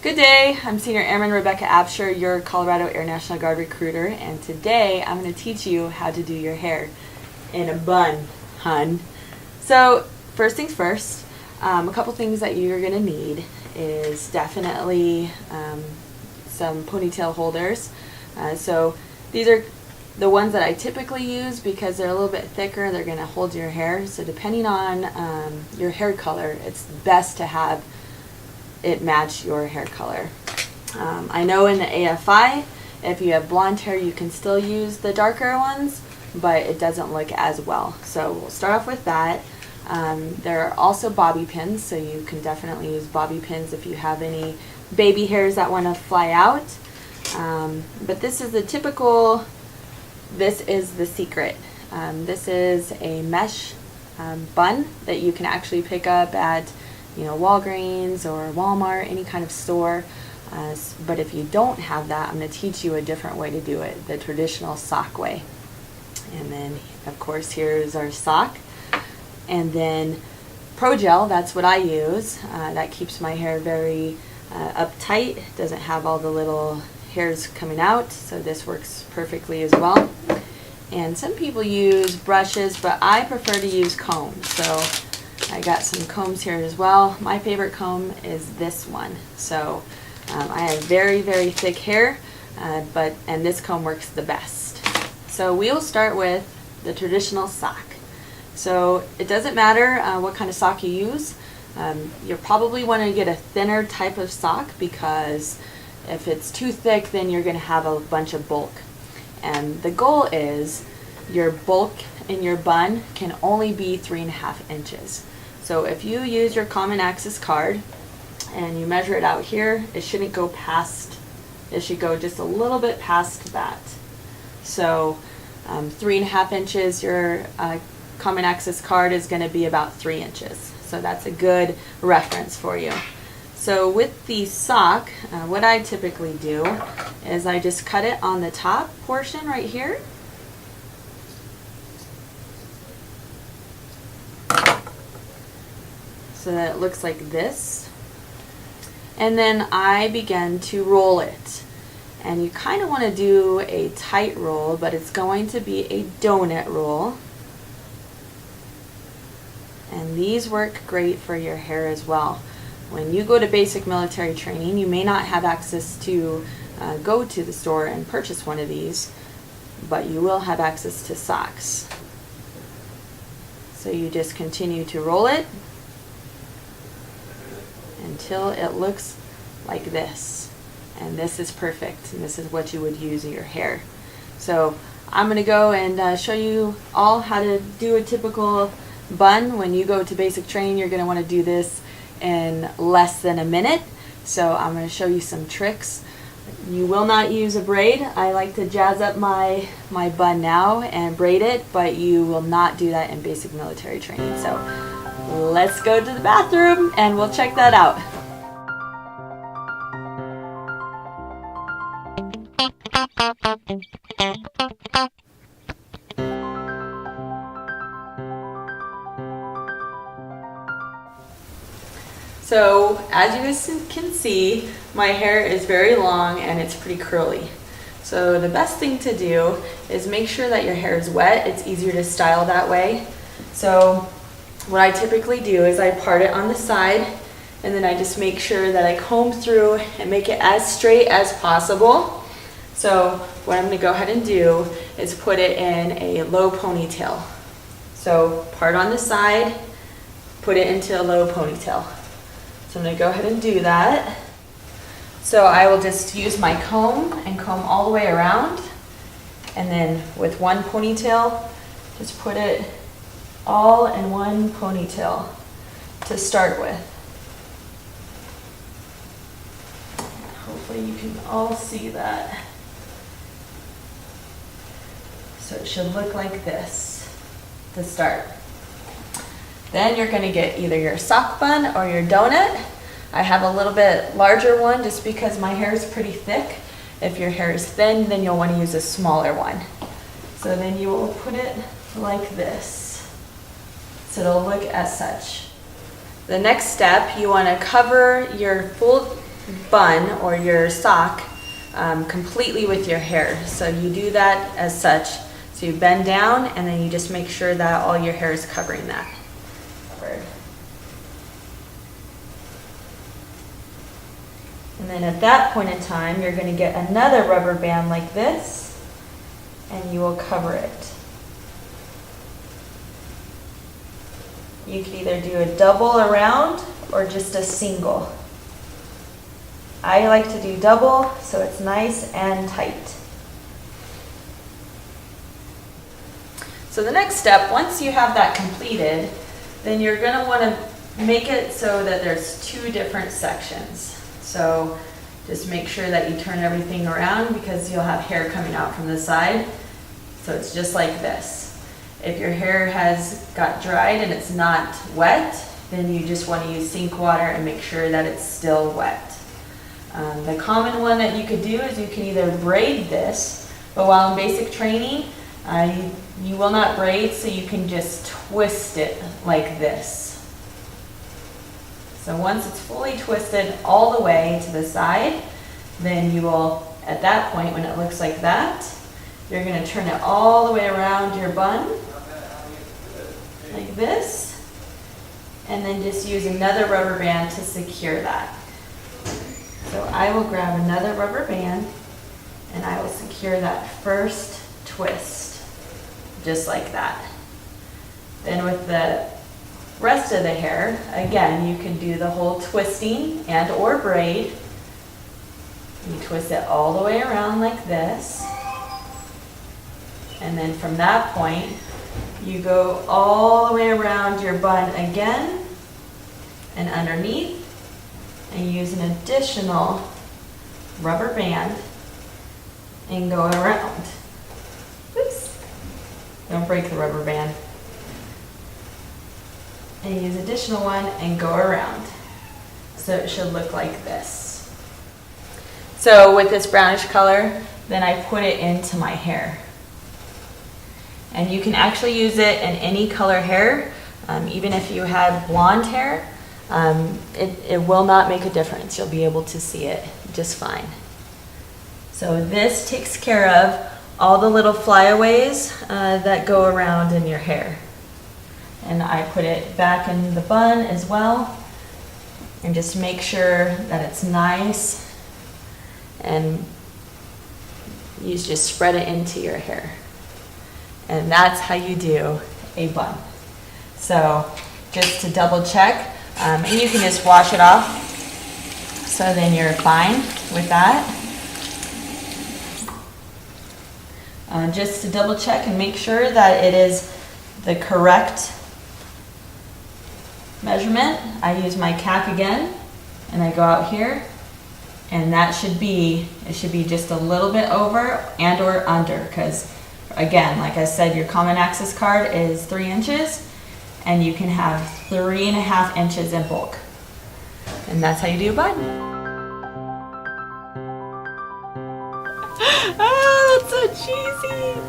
Good day, I'm Senior Airman SrA Absher, your Colorado Air National Guard recruiter, and today I'm going to teach you how to do your hair in a bun, hun. So first things first, a couple things that you're going to need is definitely some ponytail holders. So these are the ones that I typically use because they're a little bit thicker, they're going to hold your hair. So depending on your hair color, it's best to have it match your hair color. I know in the AFI, if you have blonde hair, you can still use the darker ones, but it doesn't look as well. So we'll start off with that. There are also bobby pins, so you can definitely use bobby pins if you have any baby hairs that want to fly out. But this is the typical, this is the secret. This is a mesh bun that you can actually pick up at Walgreens or Walmart, any kind of store. But if you don't have that, I'm going to teach you a different way to do it, the traditional sock way. And then, of course, here's our sock. And then Pro Gel, that's what I use. That keeps my hair very uptight, doesn't have all the little hairs coming out, so this works perfectly as well. And some people use brushes, but I prefer to use combs. So I got some combs here as well. My favorite comb is this one. So I have very, very thick hair, and this comb works the best. So we'll start with the traditional sock. So it doesn't matter what kind of sock you use. You'll probably want to get a thinner type of sock because if it's too thick, then you're going to have a bunch of bulk. And the goal is your bulk in your bun can only be 3.5 inches. So if you use your common access card and you measure it out here, it shouldn't go past, it should go just a little bit past that. So 3.5 inches, your common access card is going to be about 3 inches. So that's a good reference for you. So with the sock, what I typically do is I just cut it on the top portion right here. So that it looks like this. And then I begin to roll it. And you kind of want to do a tight roll, but it's going to be a donut roll. And these work great for your hair as well. When you go to basic military training, you may not have access to go to the store and purchase one of these, but you will have access to socks. So you just continue to roll it until it looks like this. And this is perfect, and this is what you would use in your hair. So I'm going to go and show you all how to do a typical bun. When you go to basic training, you're going to want to do this in less than a minute. So I'm going to show you some tricks. You will not use a braid. I like to jazz up my bun now and braid it, but you will not do that in basic military training. So let's go to the bathroom and we'll check that out. So as you guys can see, my hair is very long and it's pretty curly. So the best thing to do is make sure that your hair is wet. It's easier to style that way. So what I typically do is I part it on the side, and then I just make sure that I comb through and make it as straight as possible. So what I'm going to go ahead and do is put it in a low ponytail. So part on the side, put it into a low ponytail. So I'm going to go ahead and do that. So I will just use my comb and comb all the way around, and then with one ponytail, just put it all in one ponytail to start with. Hopefully you can all see that. So it should look like this to start. Then you're going to get either your sock bun or your donut. I have a little bit larger one just because my hair is pretty thick. If your hair is thin, then you'll want to use a smaller one. So then you will put it like this. So it'll look as such. The next step, you want to cover your full bun or your sock completely with your hair. So you do that as such. So you bend down and then you just make sure that all your hair is covering that. And then at that point in time, you're going to get another rubber band like this, and you will cover it. You can either do a double around or just a single. I like to do double so it's nice and tight. So the next step, once you have that completed, then you're going to want to make it so that there's two different sections. So just make sure that you turn everything around because you'll have hair coming out from the side. So it's just like this. If your hair has got dried and it's not wet, then you just want to use sink water and make sure that it's still wet. The common one that you could do is you can either braid this, but while in basic training, you will not braid, so you can just twist it like this. So once it's fully twisted all the way to the side, then you will, at that point when it looks like that, you're going to turn it all the way around your bun, like this, and then just use another rubber band to secure that. So I will grab another rubber band and I will secure that first twist, just like that. Then with the rest of the hair, again, you can do the whole twisting and or braid. You twist it all the way around like this. And then from that point, you go all the way around your bun again and underneath, and use an additional rubber band and go around. Oops. Don't break the rubber band. And use additional one and go around. So it should look like this. So with this brownish color, then I put it into my hair. And you can actually use it in any color hair. Even if you had blonde hair, it will not make a difference. You'll be able to see it just fine. So this takes care of all the little flyaways that go around in your hair. And I put it back in the bun as well, and just make sure that it's nice, and you just spread it into your hair. And that's how you do a bun. So just to double check, and you can just wash it off, so then you're fine with that. Just to double check and make sure that it is the correct measurement, I use my cap again and I go out here, and that should be, it should be just a little bit over and or under, because again, like I said, your common access card is 3 inches and you can have 3.5 inches in bulk, and that's how you do a bun. Ah, that's so cheesy.